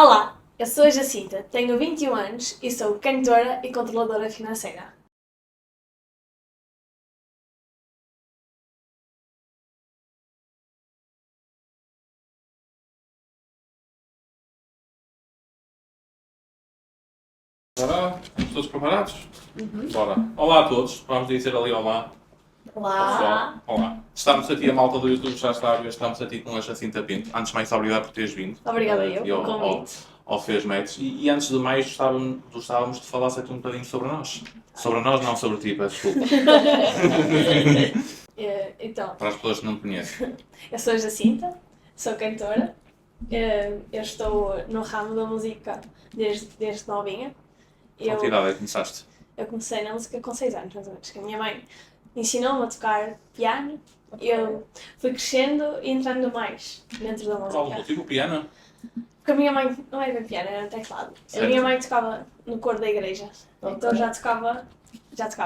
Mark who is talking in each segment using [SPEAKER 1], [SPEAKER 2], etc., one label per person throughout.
[SPEAKER 1] Olá, eu sou a Jacinta, tenho 21 anos e sou cantora e controladora financeira.
[SPEAKER 2] Bora? Estamos todos preparados? Bora. Olá a todos. Vamos dizer ali olá. Pessoal, olá. Estamos aqui, a malta do YouTube já está a ver, estamos aqui com a Jacinta Pinto. Antes de mais, obrigado por teres vindo.
[SPEAKER 1] Obrigada eu
[SPEAKER 2] E
[SPEAKER 1] pelo convite.
[SPEAKER 2] ao Fez Métodos. E antes de mais, gostávamos de falar aqui um bocadinho sobre nós. Sobre nós, não sobre ti, peço desculpa.
[SPEAKER 1] Então,
[SPEAKER 2] Para as pessoas que não te conhecem.
[SPEAKER 1] eu sou a Jacinta, sou cantora, eu estou no ramo da música desde novinha.
[SPEAKER 2] Com que idade é que começaste?
[SPEAKER 1] Eu comecei na música com 6 anos, mais ou menos, que a minha mãe ensinou-me a tocar piano. Eu fui crescendo e entrando mais dentro da
[SPEAKER 2] Por algum
[SPEAKER 1] música.
[SPEAKER 2] motivo, o piano?
[SPEAKER 1] Porque a minha mãe não era bem piano, era teclado.
[SPEAKER 2] Certo.
[SPEAKER 1] A minha mãe tocava no coro da igreja, então já tocava.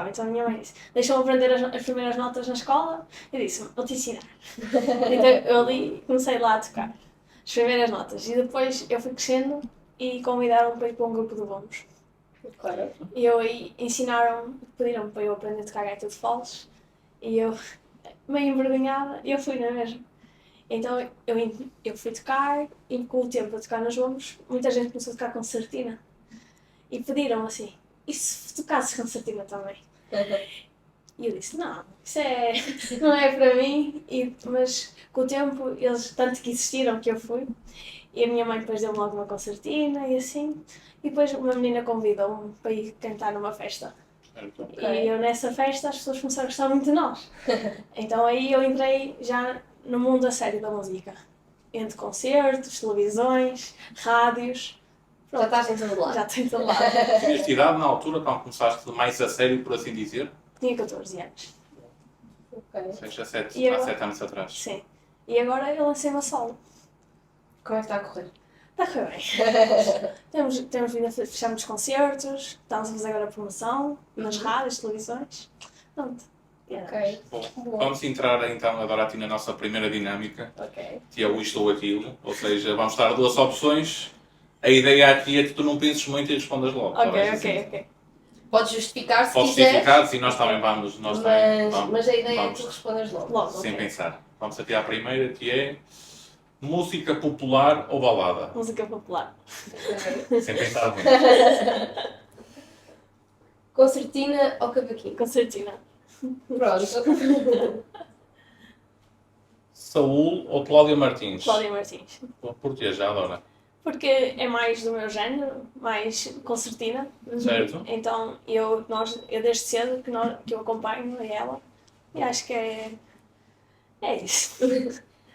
[SPEAKER 1] Então a minha mãe disse, deixa-me aprender as primeiras notas na escola. Eu disse, vou-te ensinar. Então eu ali comecei lá a tocar as primeiras notas e depois eu fui crescendo e convidaram-me para ir para um grupo de bombos.
[SPEAKER 3] Claro.
[SPEAKER 1] E eu aí pediram-me para eu aprender a tocar gaita de foles e eu, meio envergonhada, eu fui, não é mesmo? Então eu fui tocar e com o tempo a tocar nos bombos, muita gente começou a tocar concertina. E pediram assim, e se tocasses concertina também? E eu disse, não, não é para mim, mas com o tempo eles tanto que insistiram que eu fui. E a minha mãe depois deu-me logo uma concertina e assim. E depois uma menina convidou-me para ir cantar numa festa.
[SPEAKER 2] Certo.
[SPEAKER 1] E eu nessa festa as pessoas começaram a gostar muito de nós. Então aí eu entrei já no mundo a sério da música. Entre concertos, televisões, rádios.
[SPEAKER 3] Já estás em todo lado.
[SPEAKER 1] Já estou em todo lado.
[SPEAKER 2] Tinhas idade na altura, quando começaste mais a sério, por assim dizer?
[SPEAKER 1] Tinha 14 anos.
[SPEAKER 3] Ok.
[SPEAKER 2] 6 a 7,
[SPEAKER 1] E
[SPEAKER 2] há
[SPEAKER 1] eu?
[SPEAKER 2] 7 anos atrás.
[SPEAKER 1] Sim. E agora eu lancei uma solo.
[SPEAKER 3] Como é que está a correr?
[SPEAKER 1] Está a correr bem. Temos vindo a fecharmos concertos, estamos a fazer agora promoção nas rádios, televisões. Pronto.
[SPEAKER 3] Ok.
[SPEAKER 2] Bom,
[SPEAKER 3] Boa.
[SPEAKER 2] vamos entrar então agora aqui na nossa primeira dinâmica,
[SPEAKER 3] Ok.
[SPEAKER 2] que é o isto ou aquilo. Ou seja, vamos dar duas opções. A ideia aqui é que tu não penses muito e respondas logo. tá bem, Jacinta?
[SPEAKER 1] Ok.
[SPEAKER 3] Podes justificar se
[SPEAKER 2] Podes
[SPEAKER 3] quiseres.
[SPEAKER 2] justificar e nós também vamos.
[SPEAKER 3] Mas a ideia é que tu respondas logo.
[SPEAKER 1] Logo,
[SPEAKER 2] Sem
[SPEAKER 1] ok.
[SPEAKER 2] pensar. Vamos aqui à primeira, que é música popular ou balada?
[SPEAKER 1] Música popular.
[SPEAKER 3] Ok.
[SPEAKER 2] Sem pensar muito.
[SPEAKER 3] Concertina ou cavaquinho?
[SPEAKER 1] Concertina.
[SPEAKER 3] Pronto.
[SPEAKER 2] Saúl ou Cláudia Martins?
[SPEAKER 1] Cláudia Martins.
[SPEAKER 2] Porquê? Já adora.
[SPEAKER 1] Porque é mais do meu género, mais concertina.
[SPEAKER 2] Certo.
[SPEAKER 1] Então eu desde cedo que eu acompanho a ela. E acho que é isso.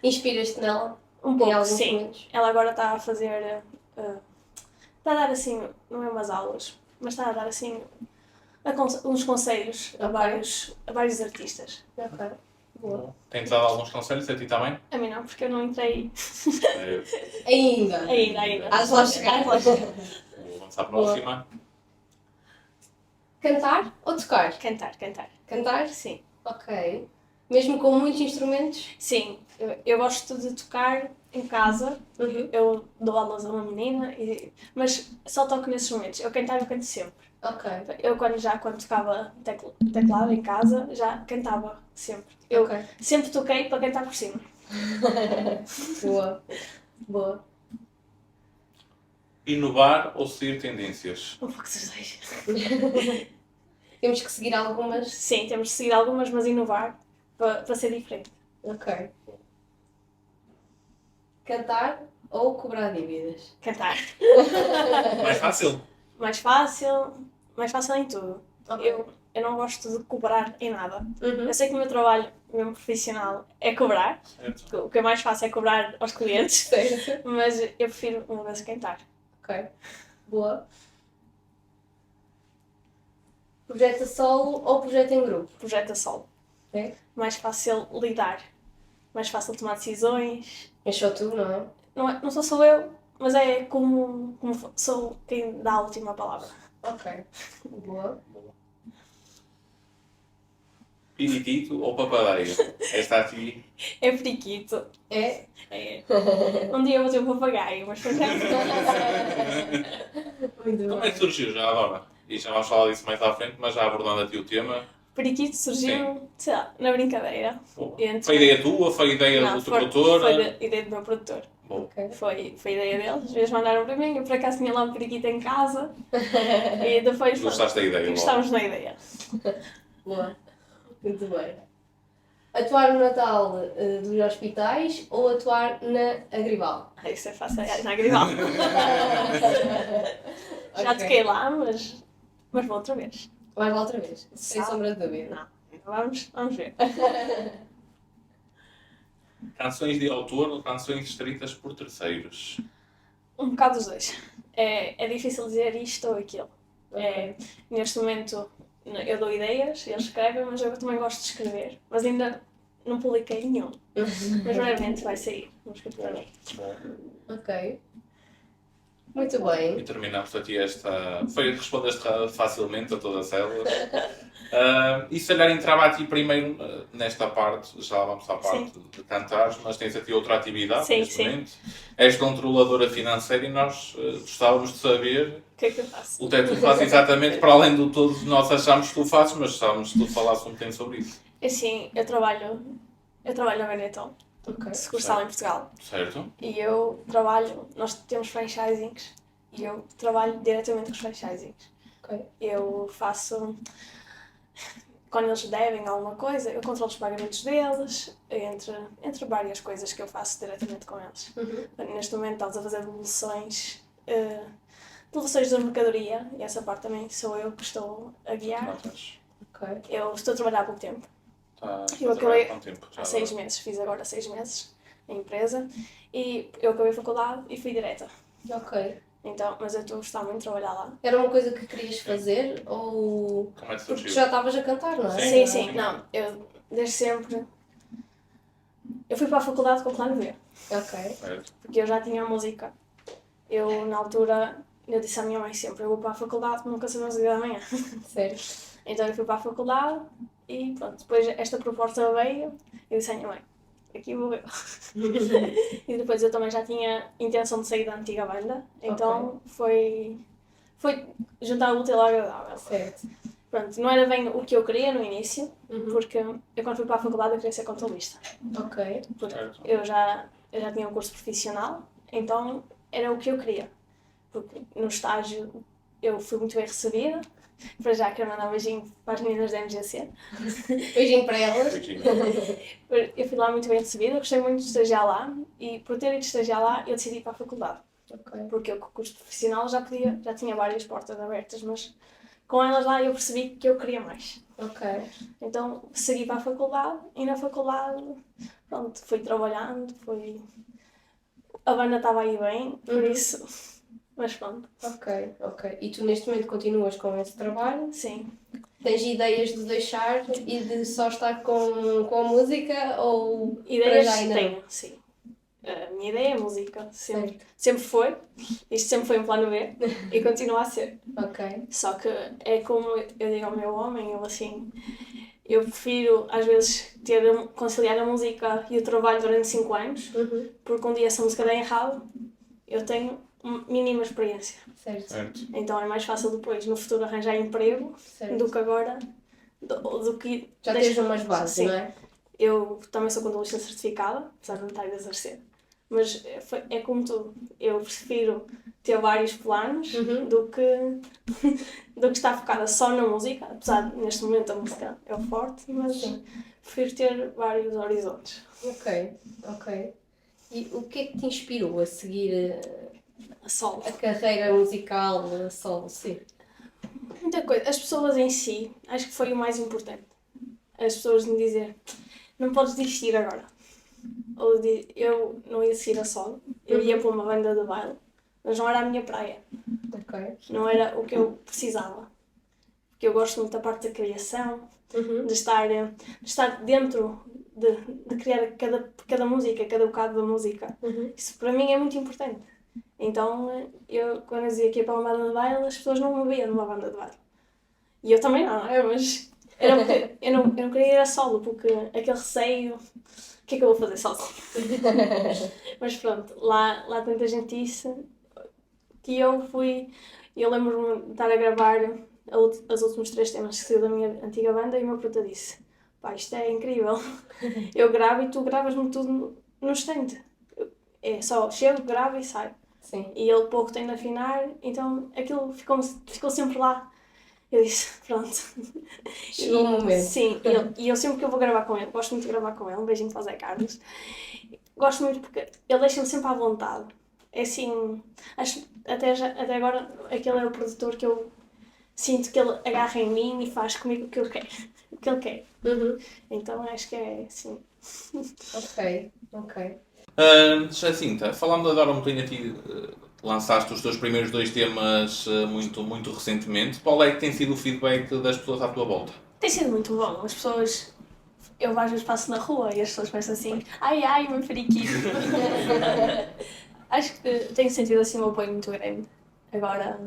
[SPEAKER 3] Inspiras-te nela?
[SPEAKER 1] Um
[SPEAKER 3] Em
[SPEAKER 1] pouco,
[SPEAKER 3] alguns
[SPEAKER 1] sim.
[SPEAKER 3] momentos?
[SPEAKER 1] Ela agora está a fazer. Está a dar assim, não é umas aulas, mas está a dar assim uns conselhos a vários artistas.
[SPEAKER 3] Ok. Boa.
[SPEAKER 2] Tens dado alguns conselhos a ti também?
[SPEAKER 1] A mim não, porque eu não entrei
[SPEAKER 3] Ainda.
[SPEAKER 1] ainda.
[SPEAKER 3] Hás lá chegar.
[SPEAKER 1] Hás lá chegar.
[SPEAKER 2] Vamos à próxima.
[SPEAKER 3] Cantar ou tocar?
[SPEAKER 1] Cantar.
[SPEAKER 3] Cantar?
[SPEAKER 1] Sim.
[SPEAKER 3] Ok. Mesmo com muitos instrumentos?
[SPEAKER 1] Sim, eu gosto de tocar em casa.
[SPEAKER 3] Uhum.
[SPEAKER 1] Eu dou aulas a uma menina, mas só toco nesses momentos. Eu canto sempre.
[SPEAKER 3] Ok.
[SPEAKER 1] Eu quando tocava teclado em casa, já cantava sempre. Eu
[SPEAKER 3] Ok.
[SPEAKER 1] sempre toquei para cantar por cima.
[SPEAKER 3] Boa. Boa.
[SPEAKER 2] Inovar ou seguir tendências?
[SPEAKER 1] Um pouco dos dois.
[SPEAKER 3] Temos que seguir algumas.
[SPEAKER 1] Sim, temos de seguir algumas, mas inovar para ser diferente.
[SPEAKER 3] Ok. Cantar ou cobrar dívidas?
[SPEAKER 1] Cantar.
[SPEAKER 2] Mais fácil.
[SPEAKER 1] Mais fácil em tudo.
[SPEAKER 3] Ok.
[SPEAKER 1] Eu não gosto de cobrar em nada.
[SPEAKER 3] Uhum.
[SPEAKER 1] Eu sei que o meu trabalho, mesmo profissional, é cobrar.
[SPEAKER 2] Certo.
[SPEAKER 1] O que é mais fácil é cobrar aos clientes.
[SPEAKER 3] Certo.
[SPEAKER 1] Mas eu prefiro uma vez cantar.
[SPEAKER 3] Ok. Boa. Projeto a solo ou projeto em grupo?
[SPEAKER 1] Projeto a solo.
[SPEAKER 3] Ok.
[SPEAKER 1] Mais fácil lidar. Mais fácil tomar decisões.
[SPEAKER 3] És só tu, não é?
[SPEAKER 1] Não sou só eu, mas é como sou quem dá a última palavra.
[SPEAKER 3] Ok. Boa.
[SPEAKER 2] Piritito ou papadeia? Esta aqui.
[SPEAKER 1] É periquito.
[SPEAKER 3] É?
[SPEAKER 1] É. Um dia eu vou ter um papagaio, mas por acaso.
[SPEAKER 3] Muito
[SPEAKER 2] Como é que surgiu já agora? E já vamos falar disso mais à frente, mas já abordando aqui o tema.
[SPEAKER 1] Periquito surgiu, sei lá, na brincadeira. Entre-
[SPEAKER 2] Foi ideia tua? Foi ideia
[SPEAKER 1] Não,
[SPEAKER 2] do teu
[SPEAKER 1] foi
[SPEAKER 2] produtor?
[SPEAKER 1] da ideia do meu produtor.
[SPEAKER 2] Bom,
[SPEAKER 3] Ok.
[SPEAKER 1] Foi ideia deles. Às vezes mandaram para mim, eu por acaso tinha lá um periquito em casa. E depois
[SPEAKER 2] gostaste da ideia logo?
[SPEAKER 1] gostámos da ideia.
[SPEAKER 3] Boa. Muito bem. Atuar no Natal dos hospitais ou atuar na Agrival?
[SPEAKER 1] Isso é fácil, é na Agrival. Já
[SPEAKER 3] Ok.
[SPEAKER 1] toquei lá, mas vou outra vez.
[SPEAKER 3] Vais lá outra vez, sem
[SPEAKER 1] Sabe?
[SPEAKER 3] sombra de dúvida.
[SPEAKER 1] Não, vamos ver.
[SPEAKER 2] canções de autor ou canções escritas por terceiros?
[SPEAKER 1] Um bocado dos dois. É difícil dizer isto ou aquilo. É, neste momento eu dou ideias, eles escrevem, mas eu também gosto de escrever. Mas ainda não publiquei nenhum. Mas brevemente vai sair um escritor.
[SPEAKER 3] Ok. Muito bem.
[SPEAKER 2] E terminamos aqui esta. Respondeste facilmente a todas elas. E se calhar entrava aqui primeiro nesta parte, já vamos à parte de cantar, mas tens aqui outra atividade
[SPEAKER 1] Sim,
[SPEAKER 2] neste
[SPEAKER 1] sim.
[SPEAKER 2] momento. És controladora financeira e nós gostávamos de saber
[SPEAKER 1] O que é que eu faço?
[SPEAKER 2] o que é que tu fazes exatamente para além do todos nós achamos que tu fazes, mas gostávamos que tu falasses um bocadinho sobre isso.
[SPEAKER 1] Assim, eu trabalho na Benetton,
[SPEAKER 3] Ok.
[SPEAKER 1] sucursal em Portugal.
[SPEAKER 2] Certo?
[SPEAKER 1] E eu trabalho, nós temos franchisings e eu trabalho diretamente com os franchisings.
[SPEAKER 3] Ok.
[SPEAKER 1] Eu faço, quando eles devem alguma coisa, eu controlo os pagamentos deles, entre várias coisas que eu faço diretamente com eles. Neste momento estamos a fazer devoluções da mercadoria e essa parte também sou eu que estou a guiar.
[SPEAKER 2] Notas.
[SPEAKER 3] Ok.
[SPEAKER 1] Eu estou a trabalhar há pouco tempo.
[SPEAKER 2] Estás
[SPEAKER 1] Eu
[SPEAKER 2] a trabalhar
[SPEAKER 1] acabei
[SPEAKER 2] há quanto tempo? Já
[SPEAKER 1] há 6 meses, fiz agora 6 meses na empresa e eu acabei a faculdade e fui direta.
[SPEAKER 3] Ok.
[SPEAKER 1] Então, mas eu estou a gostar muito de trabalhar lá.
[SPEAKER 3] Era uma coisa que querias fazer ou...
[SPEAKER 2] Como é que
[SPEAKER 3] Porque
[SPEAKER 2] surgiu?
[SPEAKER 3] já estavas a cantar, não é?
[SPEAKER 1] Sim, sim, não, eu desde sempre. Eu fui para a faculdade com o plano B,
[SPEAKER 3] Ok.
[SPEAKER 2] Certo.
[SPEAKER 1] porque eu já tinha música. Eu, na altura, eu disse à minha mãe sempre: eu vou para a faculdade, nunca sabemos o dia da manhã.
[SPEAKER 3] Certo.
[SPEAKER 1] Então eu fui para a faculdade e pronto, depois esta proposta veio, eu disse à minha mãe: aqui vou eu. E depois eu também já tinha intenção de sair da antiga banda, então foi juntar o útil ao agradável.
[SPEAKER 3] Certo.
[SPEAKER 1] Pronto, não era bem o que eu queria no início,
[SPEAKER 3] Uhum.
[SPEAKER 1] porque eu quando fui para a faculdade eu queria ser contabilista.
[SPEAKER 3] Ok.
[SPEAKER 1] Porque
[SPEAKER 2] Certo.
[SPEAKER 1] eu já tinha um curso profissional, então era o que eu queria. Porque no estágio eu fui muito bem recebida. Para já quero mandar um beijinho para as meninas da MGC.
[SPEAKER 3] Beijinho para elas.
[SPEAKER 2] Beijinho.
[SPEAKER 1] Eu fui lá muito bem recebida, gostei muito de estagiar lá e por ter ido estagiar lá eu decidi ir para a faculdade.
[SPEAKER 3] Ok.
[SPEAKER 1] Porque eu com o curso profissional já tinha várias portas abertas, mas com elas lá eu percebi que eu queria mais.
[SPEAKER 3] Ok.
[SPEAKER 1] Então segui para a faculdade e na faculdade, pronto, fui trabalhando, a banda estava aí bem, por isso, mas pronto,
[SPEAKER 3] Ok. Ok. E tu neste momento continuas com esse trabalho?
[SPEAKER 1] sim.
[SPEAKER 3] Tens ideias de deixar e de só estar com a música ou para
[SPEAKER 1] Ideias
[SPEAKER 3] já ainda não?
[SPEAKER 1] tenho, sim. A minha ideia é música, sempre foi, isto sempre foi um plano B e continua a ser.
[SPEAKER 3] Ok.
[SPEAKER 1] Só que é como eu digo ao meu homem, eu prefiro às vezes conciliar a música e o trabalho durante 5 anos, porque um dia se a música der errado, eu tenho mínima experiência.
[SPEAKER 3] Certo.
[SPEAKER 2] Certo.
[SPEAKER 1] Então é mais fácil depois, no futuro, arranjar emprego
[SPEAKER 3] Certo.
[SPEAKER 1] do que agora, do que...
[SPEAKER 3] Já tens umas bases,
[SPEAKER 1] Sim.
[SPEAKER 3] não é?
[SPEAKER 1] Eu também sou contabilista certificada, apesar de não estar a exercer. Mas é como tu, eu prefiro ter vários planos do que estar focada só na música, apesar de neste momento a música é o forte, mas prefiro ter vários horizontes.
[SPEAKER 3] Ok. Ok. E o que é que te inspirou a seguir
[SPEAKER 1] A solo.
[SPEAKER 3] a carreira musical a solo? Sim.
[SPEAKER 1] Muita coisa. As pessoas em si, acho que foi o mais importante. As pessoas me dizer, não podes desistir agora. Ou eu não ia seguir a solo, eu ia para uma banda de baile, mas não era a minha praia.
[SPEAKER 3] Ok.
[SPEAKER 1] Não era o que eu precisava. Porque eu gosto muito da parte da criação, de estar dentro, de criar cada música, cada bocado da música. Isso para mim é muito importante. Então, quando eu dizia que ia para uma banda de baile, as pessoas não me viam numa banda de baile. E eu também não, é? Mas Eu não queria ir a solo, porque aquele receio, o que é que eu vou fazer sozinho? Mas pronto, lá tanta gente disse que eu lembro-me de estar a gravar os últimos 3 temas que saiu da minha antiga banda e o meu produtor disse: pá, isto é incrível, eu gravo e tu gravas-me tudo no instante. É só chego, gravo e saio.
[SPEAKER 3] Sim.
[SPEAKER 1] E ele pouco tem de afinar, então aquilo ficou sempre lá. Eu disse, pronto.
[SPEAKER 3] Chegou o momento.
[SPEAKER 1] Sim, e eu sempre que eu vou gravar com ele, gosto muito de gravar com ele, um beijinho para o Zé Carlos. Gosto muito porque ele deixa-me sempre à vontade. É assim, acho até agora aquele é o produtor que eu sinto que ele agarra em mim e faz comigo o que eu quero, o que ele quer. Então acho que é assim.
[SPEAKER 3] Ok.
[SPEAKER 2] Jacinta, falando agora um bocadinho a ti, lançaste os teus primeiros 2 temas muito recentemente. Qual é que tem sido o feedback das pessoas à tua volta?
[SPEAKER 1] Tem sido muito bom. As pessoas. Eu às vezes passo na rua e as pessoas pensam assim: ai, meu periquito. Acho que tenho sentido assim um apoio muito grande. Agora,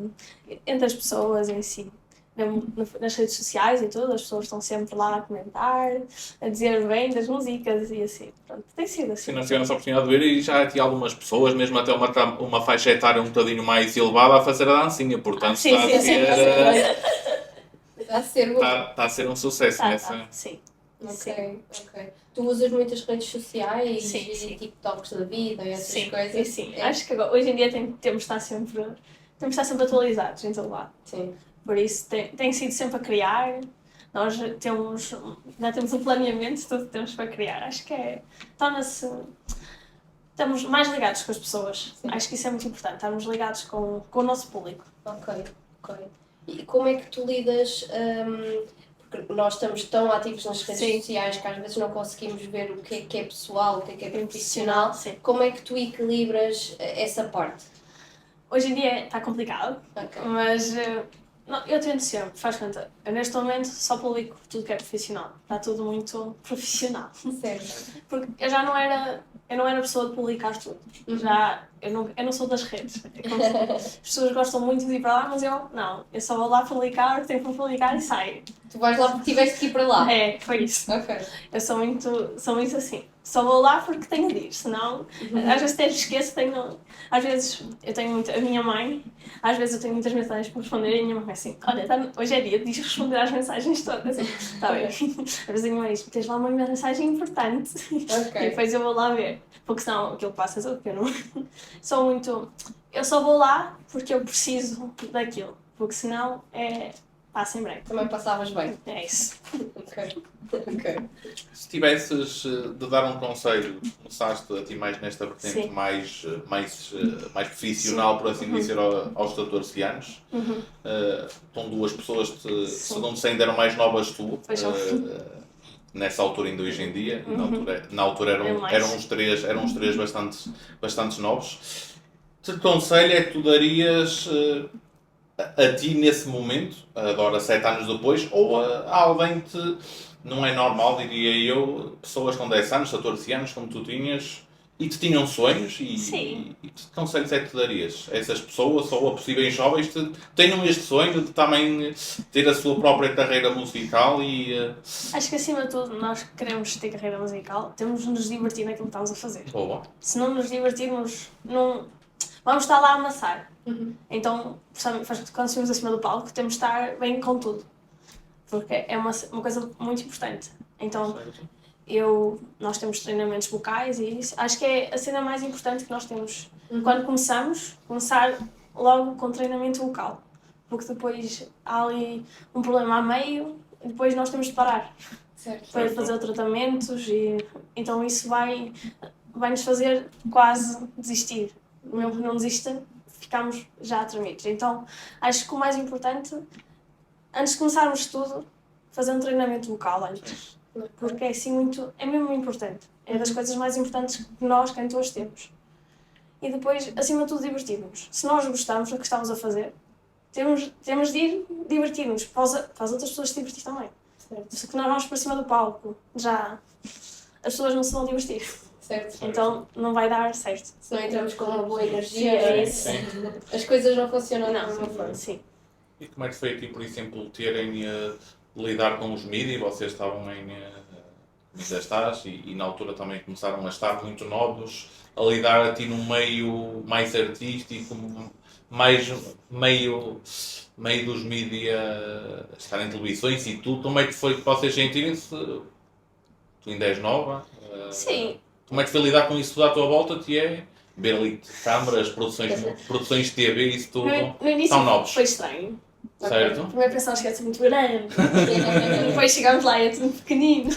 [SPEAKER 1] entre as pessoas em si. Mesmo nas redes sociais e tudo, as pessoas estão sempre lá a comentar, a dizer bem das músicas e assim. Pronto, tem sido assim.
[SPEAKER 2] Sim, nós tivemos a oportunidade de ver e já tinha algumas pessoas, mesmo até uma faixa etária um bocadinho mais elevada, a fazer a dancinha. Portanto,
[SPEAKER 1] sim.
[SPEAKER 2] está a ser um sucesso nessa.
[SPEAKER 1] Sim.
[SPEAKER 3] Ok. Tu usas muitas redes sociais
[SPEAKER 1] Sim.
[SPEAKER 3] e TikToks da vida e essas coisas?
[SPEAKER 1] Sim. Acho que agora, hoje em dia temos de estar sempre atualizados em todo lado.
[SPEAKER 3] Sim.
[SPEAKER 1] Por isso tem sido sempre a criar. Nós já temos um planeamento de tudo que temos para criar. Acho que torna-se. Estamos mais ligados com as pessoas. Sim. Acho que isso é muito importante. Estamos ligados com o nosso público.
[SPEAKER 3] Ok. E como é que tu lidas? Porque nós estamos tão ativos nas redes sociais que às vezes não conseguimos ver o que é pessoal, o que é profissional.
[SPEAKER 1] Sim.
[SPEAKER 3] Como é que tu equilibras essa parte?
[SPEAKER 1] Hoje em dia está complicado, mas eu tento sempre, faz conta. Eu neste momento só publico tudo que é profissional. Está tudo muito profissional.
[SPEAKER 3] Certo.
[SPEAKER 1] Porque eu não era pessoa de publicar tudo. Eu não sou das redes. As pessoas gostam muito de ir para lá, mas eu só vou lá publicar o que tenho para publicar e saio.
[SPEAKER 3] Tu vais lá porque tiveste que ir para lá?
[SPEAKER 1] É, foi isso.
[SPEAKER 3] Ok.
[SPEAKER 1] Eu sou muito assim. Só vou lá porque tenho de ir, senão às vezes até esqueço, às vezes eu tenho muito, a minha mãe, às vezes eu tenho muitas mensagens para responder e a minha mãe é assim, olha, hoje é dia de responder às mensagens todas. Está bem. Às vezes a minha mãe diz, tens lá uma mensagem importante.
[SPEAKER 3] Okay.
[SPEAKER 1] E depois eu vou lá ver, porque senão aquilo passa tudo, eu não eu só vou lá porque eu preciso daquilo, porque senão passa em branco.
[SPEAKER 3] Também passavas bem.
[SPEAKER 1] É isso.
[SPEAKER 3] Ok.
[SPEAKER 2] Se tivesses de dar um conselho, começaste a ti mais nesta vertente mais profissional, por assim dizer, aos 14 anos. Estão 2 pessoas que, segundo sei, ainda eram mais novas que tu. Nessa altura ainda hoje em dia. Na altura eram os três bastante novos. Que conselho é que tu darias a ti nesse momento, agora 7 anos depois, ou a alguém que não é normal, diria eu, pessoas com 10 anos, 14 anos, como tu tinhas, e que tinham sonhos, e que conselhos é que tu darias a essas pessoas, ou a possíveis jovens que tenham este sonho de também ter a sua própria carreira musical e...
[SPEAKER 1] Acho que acima de tudo, nós que queremos ter carreira musical, temos de nos divertir naquilo que estamos a fazer.
[SPEAKER 2] Boa.
[SPEAKER 1] Se não nos divertirmos, não... vamos estar lá a amassar. Então, quando subimos acima do palco, temos de estar bem com tudo. Porque é uma coisa muito importante. Então, nós temos treinamentos vocais e isso. Acho que é a cena mais importante que nós temos. Quando começar logo com treinamento vocal. Porque depois há ali um problema a meio e depois nós temos de parar. Para fazer tratamentos e então isso vai nos fazer quase desistir. Mesmo que não desista, ficamos já tremidos. Então, acho que o mais importante, antes de começarmos tudo, fazer um treinamento vocal antes. Porque é assim é mesmo importante. É das coisas mais importantes que nós, cantores, temos. E depois, acima de tudo, divertirmos. Se nós gostamos do que estamos a fazer, temos de ir divertir-nos para as outras pessoas se divertir também. Se nós vamos para cima do palco, já as pessoas não se vão divertir.
[SPEAKER 3] Certo.
[SPEAKER 1] Então não vai dar certo.
[SPEAKER 3] Se não entramos com uma boa energia, as coisas não funcionam da mesma forma.
[SPEAKER 1] Sim.
[SPEAKER 2] E como é que foi aqui, por exemplo, terem lidar com os mídias, vocês estavam ainda estás, e na altura também começaram a estar muito novos, a lidar a ti num meio mais artístico, mais meio dos mídias, estar em televisões e tudo, como é que foi que vocês sentirem-se? Tu ainda és nova?
[SPEAKER 1] Sim.
[SPEAKER 2] Como é que foi lidar com isso tudo à tua volta? Ver ali câmaras, produções de TV, isso tudo?
[SPEAKER 1] No início
[SPEAKER 2] São novos.
[SPEAKER 1] foi estranho.
[SPEAKER 2] Certo?
[SPEAKER 1] Primeiro pensámos que ia ser muito grande, depois chegámos lá e é tudo pequenino.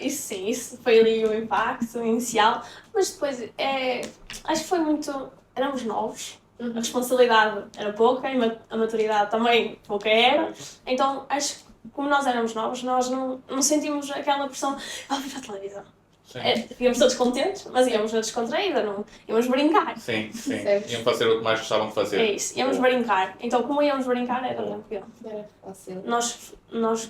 [SPEAKER 1] Isso sim, isso foi ali o impacto inicial, mas depois acho que foi muito. Éramos novos, a responsabilidade era pouca, a maturidade também pouca era, então acho que como nós éramos novos, nós não sentimos aquela pressão, vir para a televisão. Íamos todos contentes, mas íamos na descontraída, não íamos brincar.
[SPEAKER 2] Sim. Iam fazer o que mais gostavam de fazer.
[SPEAKER 1] É isso, íamos brincar. Então, como íamos brincar, era tranquilo.
[SPEAKER 3] Era fácil.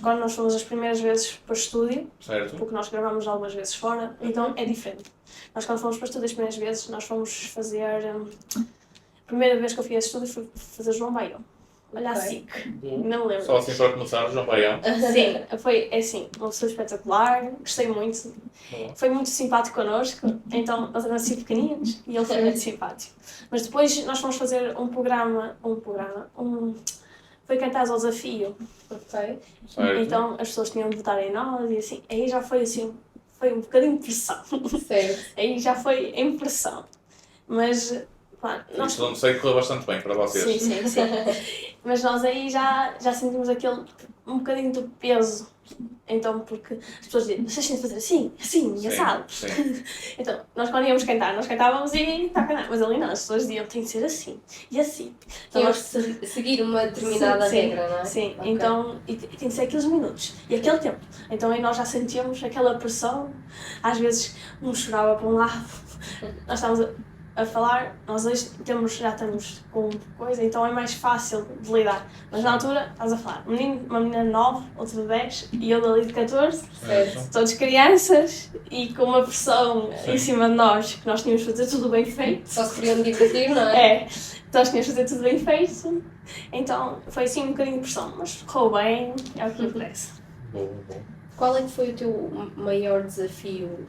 [SPEAKER 1] Quando nós fomos as primeiras vezes para o estúdio,
[SPEAKER 2] Certo.
[SPEAKER 1] porque nós gravamos algumas vezes fora, então é diferente. Nós, quando fomos para o estúdio as primeiras vezes, nós fomos fazer. A primeira vez que eu fui a esse estúdio foi fazer João Baião. Olha assim, não me lembro.
[SPEAKER 2] Só assim para começar, João Baião.
[SPEAKER 1] Sim, foi assim, uma pessoa espetacular, gostei muito, foi muito simpático connosco, então nós éramos assim pequeninos e ele foi muito simpático. Mas depois nós fomos fazer um programa, foi Cantares ao Desafio,
[SPEAKER 3] Ok.
[SPEAKER 2] Certo.
[SPEAKER 1] então as pessoas tinham de votar em nós e assim, aí já foi assim, foi um bocadinho de pressão,
[SPEAKER 3] Certo.
[SPEAKER 1] aí já foi em pressão, mas... Claro,
[SPEAKER 2] Isso não sei que correu bastante bem para vocês.
[SPEAKER 1] Sim. Mas nós aí já sentimos aquele um bocadinho do peso. Então, porque as pessoas dizem, vocês têm de fazer assim, assado.
[SPEAKER 2] Sim.
[SPEAKER 1] Então, nós quando íamos cantar, nós cantávamos e está a cantar. Mas ali não, as pessoas diziam, tem de ser assim e assim. Então,
[SPEAKER 3] Tínhamos de seguir uma determinada regra, não é?
[SPEAKER 1] Sim,
[SPEAKER 3] Okay.
[SPEAKER 1] então, e tem de ser aqueles minutos e aquele tempo. Então aí nós já sentíamos aquela pressão. Às vezes, um chorava para um lado, nós estávamos a falar, nós hoje já estamos com coisa, então é mais fácil de lidar. Mas na altura, estás a falar, uma menina de 9, outra de 10 e eu dali de 14,
[SPEAKER 3] Certo.
[SPEAKER 1] todos crianças e com uma pressão em cima de nós, que nós tínhamos de fazer tudo bem feito.
[SPEAKER 3] Só se queriam divertir, não é?
[SPEAKER 1] Nós tínhamos de fazer tudo bem feito, então foi assim um bocadinho de pressão, mas correu bem, é o que interessa.
[SPEAKER 2] Bom.
[SPEAKER 3] Qual é que foi o teu maior desafio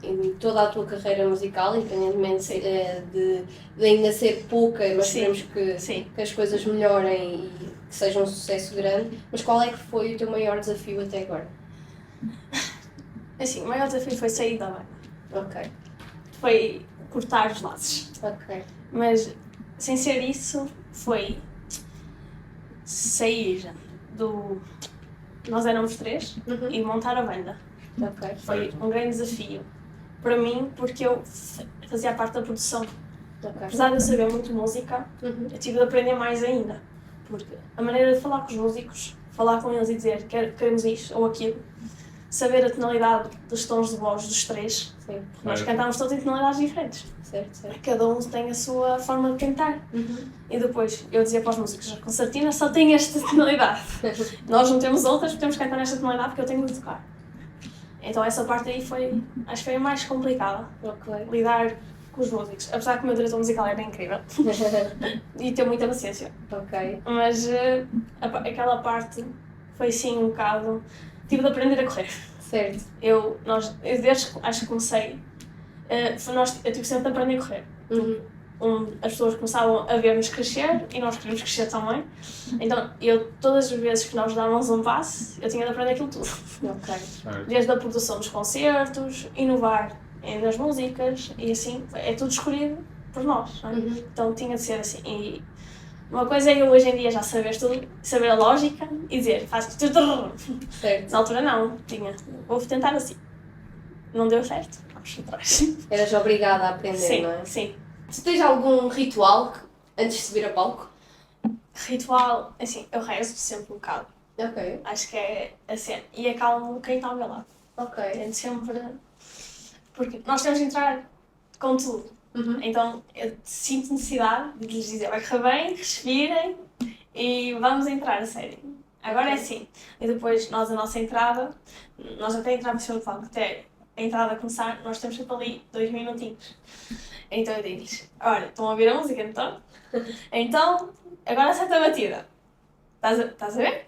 [SPEAKER 3] em toda a tua carreira musical, independentemente de ainda ser pouca, mas esperemos que as coisas melhorem e que seja um sucesso grande, mas qual é que foi o teu maior desafio até agora?
[SPEAKER 1] Assim, o maior desafio foi sair da banda.
[SPEAKER 3] Ok.
[SPEAKER 1] Foi cortar os laços.
[SPEAKER 3] Ok.
[SPEAKER 1] Mas, sem ser isso, foi sair do... Nós éramos 3 e montar a banda.
[SPEAKER 3] Ok.
[SPEAKER 1] Foi um grande desafio para mim, porque eu fazia parte da produção.
[SPEAKER 3] Ok.
[SPEAKER 1] Apesar de eu saber muito música, eu tive de aprender mais ainda. Porque a maneira de falar com os músicos, falar com eles e dizer queremos isto ou aquilo, saber a tonalidade dos tons de voz dos 3, porque nós cantávamos todos em tonalidades diferentes.
[SPEAKER 3] Certo.
[SPEAKER 1] Cada um tem a sua forma de cantar. E depois eu dizia para os músicos, a concertina só tem esta tonalidade. Nós não temos outras, temos que cantar nesta tonalidade porque eu tenho de tocar. Então essa parte aí acho que foi a mais complicada. Lidar com os músicos. Apesar que o meu diretor musical era incrível. E ter muita paciência.
[SPEAKER 3] Ok.
[SPEAKER 1] Mas aquela parte foi sim um bocado... Tive de aprender a correr.
[SPEAKER 3] Certo.
[SPEAKER 1] Eu desde que acho que comecei, eu tive sempre de aprender a correr. As pessoas começavam a ver-nos crescer e nós queríamos crescer também. Então, todas as vezes que nós dávamos um passo, eu tinha de aprender aquilo tudo.
[SPEAKER 3] Ok.
[SPEAKER 1] Desde a produção dos concertos, inovar nas músicas e assim, é tudo escolhido por nós. Não é? Então tinha de ser assim. E uma coisa é eu hoje em dia já saber tudo, saber a lógica e dizer, faz tudo.
[SPEAKER 3] Certo.
[SPEAKER 1] Na altura não, vou tentar assim. Não deu certo, vamos atrás.
[SPEAKER 3] Eras obrigada a aprender, não é?
[SPEAKER 1] Sim.
[SPEAKER 3] Tu tens algum ritual antes de subir a palco?
[SPEAKER 1] Ritual, assim, eu rezo sempre um bocado.
[SPEAKER 3] Ok.
[SPEAKER 1] Acho que é assim, e acalmo quem está ao meu lado.
[SPEAKER 3] Ok.
[SPEAKER 1] Tento sempre, porque nós temos de entrar com tudo. Então eu sinto necessidade de lhes dizer, vai correr bem, respirem e vamos entrar a sério. Agora é assim. E depois nós a nossa entrada, nós até entramos sempre no palco, até a entrada a começar, nós temos sempre ali 2 minutinhos. Então eu digo-lhes, olha, estão a ouvir a música então? Então, agora acerta a batida. Estás a ver?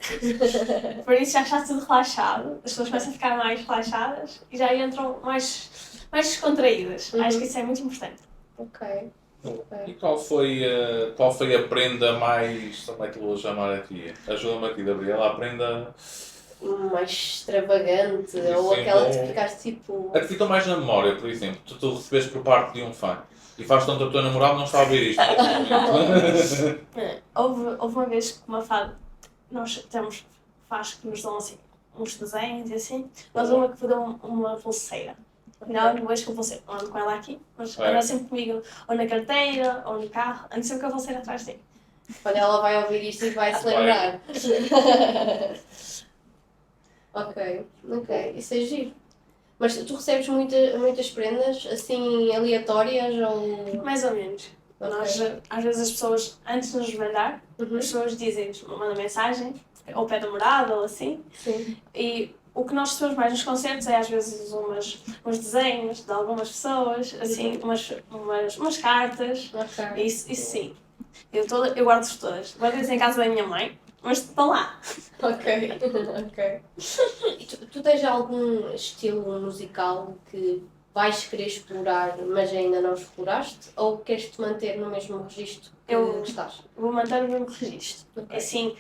[SPEAKER 1] Por isso já está tudo relaxado, as pessoas começam a ficar mais relaxadas e já entram mais descontraídas. Acho que isso é muito importante.
[SPEAKER 3] Ok.
[SPEAKER 2] E qual foi a prenda mais, como é que eu vou chamar aqui? Ajuda-me aqui, Gabriela, a prenda...
[SPEAKER 3] mais extravagante, ou aquela que ficaste tipo...
[SPEAKER 2] A que ficou mais na memória, por exemplo, tu recebeste por parte de um fã e faz tanto a tua namorada não está a ver isto.
[SPEAKER 1] Houve uma vez que uma fada, nós temos fãs que nos dão assim, uns desenhos e assim, mas uma que me deu uma pulseira. Não, depois que eu pulseira, ando com ela aqui, mas anda sempre comigo, ou na carteira, ou no carro, ando sempre com a pulseira atrás dele.
[SPEAKER 3] Olha, ela vai ouvir isto e vai se lembrar. Ok, isso é giro. Mas tu recebes muitas prendas, assim, aleatórias ou...
[SPEAKER 1] Mais ou menos.
[SPEAKER 3] Okay.
[SPEAKER 1] Nós, às vezes as pessoas, antes de nos mandar, as pessoas dizem-nos, mandam mensagem, ou pedem morada ou assim.
[SPEAKER 3] Sim.
[SPEAKER 1] E o que nós recebemos mais nos concertos é às vezes uns desenhos de algumas pessoas, assim, umas cartas.
[SPEAKER 3] Okay.
[SPEAKER 1] Isso sim. Eu guardo-as todas. Guardo-as em casa da minha mãe, mas estão lá.
[SPEAKER 3] Ok. E tu tens algum estilo musical que vais querer explorar, mas ainda não exploraste? Ou queres-te manter no mesmo registro que estás?
[SPEAKER 1] Vou manter o mesmo registro.
[SPEAKER 3] Okay.
[SPEAKER 1] Assim,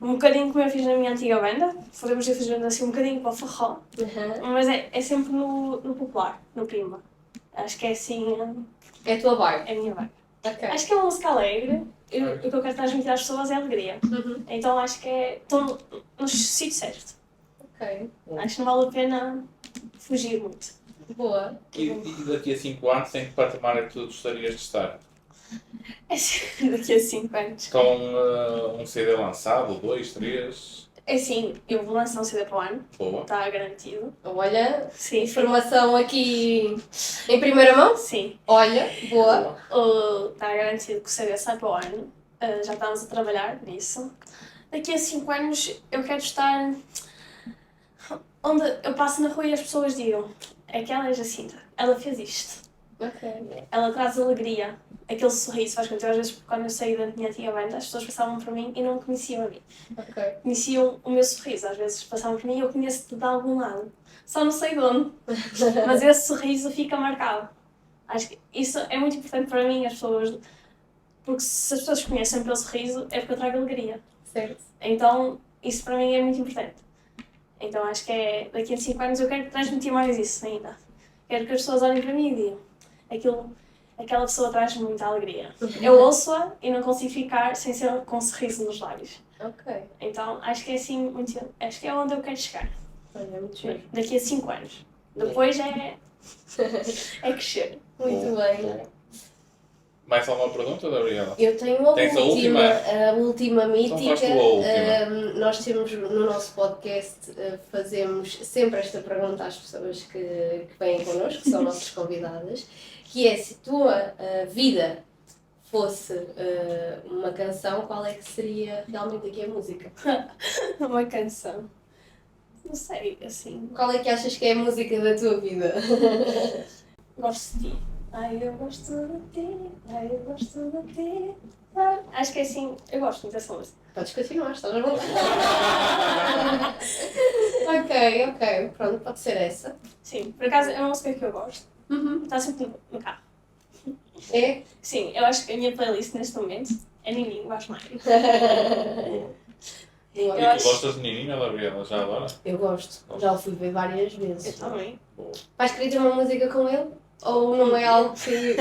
[SPEAKER 1] um bocadinho como eu fiz na minha antiga banda, podemos ir fazendo assim um bocadinho para o forró, mas é sempre no popular, no pimba. Acho que é assim...
[SPEAKER 3] É a tua vibe?
[SPEAKER 1] É a minha vibe.
[SPEAKER 3] Okay.
[SPEAKER 1] Acho que é uma música alegre e o que eu quero transmitir às pessoas é alegria. Então acho que estou no sítio certo.
[SPEAKER 3] Ok.
[SPEAKER 1] Acho que não vale a pena fugir muito.
[SPEAKER 3] Boa.
[SPEAKER 2] E daqui a 5 anos, em que patamar é que tu gostarias de estar?
[SPEAKER 1] É assim, daqui a 5 anos.
[SPEAKER 2] Com um CD lançado, 2, 3?
[SPEAKER 1] É assim, eu vou lançar um CD para o ano.
[SPEAKER 2] Boa.
[SPEAKER 1] Está garantido.
[SPEAKER 3] Olha,
[SPEAKER 1] sim,
[SPEAKER 3] informação aqui em primeira mão?
[SPEAKER 1] Sim.
[SPEAKER 3] Olha, boa.
[SPEAKER 1] Está garantido que o CD sai para o ano. Já estamos a trabalhar nisso. Daqui a 5 anos eu quero estar onde eu passo na rua e as pessoas digam: aquela é Jacinta, ela fez isto.
[SPEAKER 3] Ok.
[SPEAKER 1] Ela traz alegria, aquele sorriso faz com que às vezes quando eu saí da minha antiga banda as pessoas passavam por mim e não me conheciam a mim.
[SPEAKER 3] Ok.
[SPEAKER 1] Conheciam o meu sorriso, às vezes passavam por mim e eu conheço-te de algum lado. Só não sei de onde, mas esse sorriso fica marcado. Acho que isso é muito importante para mim, as pessoas, porque se as pessoas conhecem pelo sorriso é porque eu trago alegria.
[SPEAKER 3] Certo.
[SPEAKER 1] Então isso para mim é muito importante. Então acho que daqui a 5 anos eu quero transmitir mais isso ainda. Quero que as pessoas olhem para mim e digam: aquela pessoa traz muita alegria. Eu ouço-a e não consigo ficar sem ser com um sorriso nos lábios.
[SPEAKER 3] Ok.
[SPEAKER 1] Então acho que é assim, acho que é onde eu quero chegar.
[SPEAKER 3] Olha, muito bem.
[SPEAKER 1] Daqui a 5 anos. Depois é crescer.
[SPEAKER 3] Muito bem.
[SPEAKER 2] Mais alguma pergunta, Gabriela?
[SPEAKER 3] Eu tenho a
[SPEAKER 2] Tens
[SPEAKER 3] última,
[SPEAKER 2] a
[SPEAKER 3] a última mítica.
[SPEAKER 2] Então faz tu a última.
[SPEAKER 3] Nós temos no nosso podcast, fazemos sempre esta pergunta às pessoas que vêm connosco, que são nossas convidadas, que é: se a tua vida fosse uma canção, qual é que seria realmente aqui a música?
[SPEAKER 1] Uma canção. Não sei, assim.
[SPEAKER 3] Qual é que achas que é a música da tua vida?
[SPEAKER 1] Gosto de ti. Ai, eu gosto de ti. Ai, eu gosto de ti. Acho que é assim, eu gosto muito dessa música.
[SPEAKER 3] Podes continuar, estás a vontade. Ok. Pronto, pode ser essa.
[SPEAKER 1] Sim, por acaso é uma música que eu gosto. Está sempre no carro.
[SPEAKER 3] É?
[SPEAKER 1] Sim, eu acho que a minha playlist neste momento é Nininho, gosto mais.
[SPEAKER 2] E tu gostas de Nininho, Gabriela, já agora?
[SPEAKER 3] Eu gosto, já o fui ver várias vezes.
[SPEAKER 1] Eu também.
[SPEAKER 3] Vais querer ter uma música com ele? Ou não é algo que...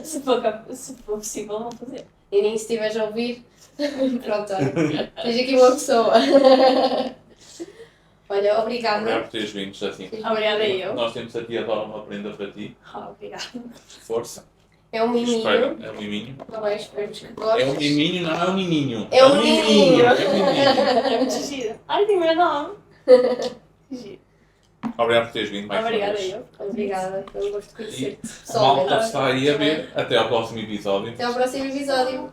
[SPEAKER 1] se for possível, vou fazer.
[SPEAKER 3] E nem se estiveres a ouvir, pronto, olha, tens aqui uma pessoa. Olha, obrigada.
[SPEAKER 2] Obrigado por teres vindo, assim.
[SPEAKER 1] Obrigada eu.
[SPEAKER 2] Nós temos aqui agora uma prenda para ti.
[SPEAKER 1] Obrigada.
[SPEAKER 2] Força.
[SPEAKER 3] É um miminho.
[SPEAKER 2] Espera, é um miminho.
[SPEAKER 3] Está bem, esperemos que gostes.
[SPEAKER 2] É um miminho, não é um nininho.
[SPEAKER 3] É um nininho.
[SPEAKER 2] É um nininho.
[SPEAKER 1] É muito giro. Ai, tem meu nome. Giro.
[SPEAKER 2] Obrigado por teres vindo mais uma
[SPEAKER 1] Obrigada
[SPEAKER 2] vez.
[SPEAKER 1] eu.
[SPEAKER 3] Obrigada, foi um gosto de conhecer-te.
[SPEAKER 2] A malta está aí a ver. Até ao próximo episódio.
[SPEAKER 3] Até ao próximo episódio.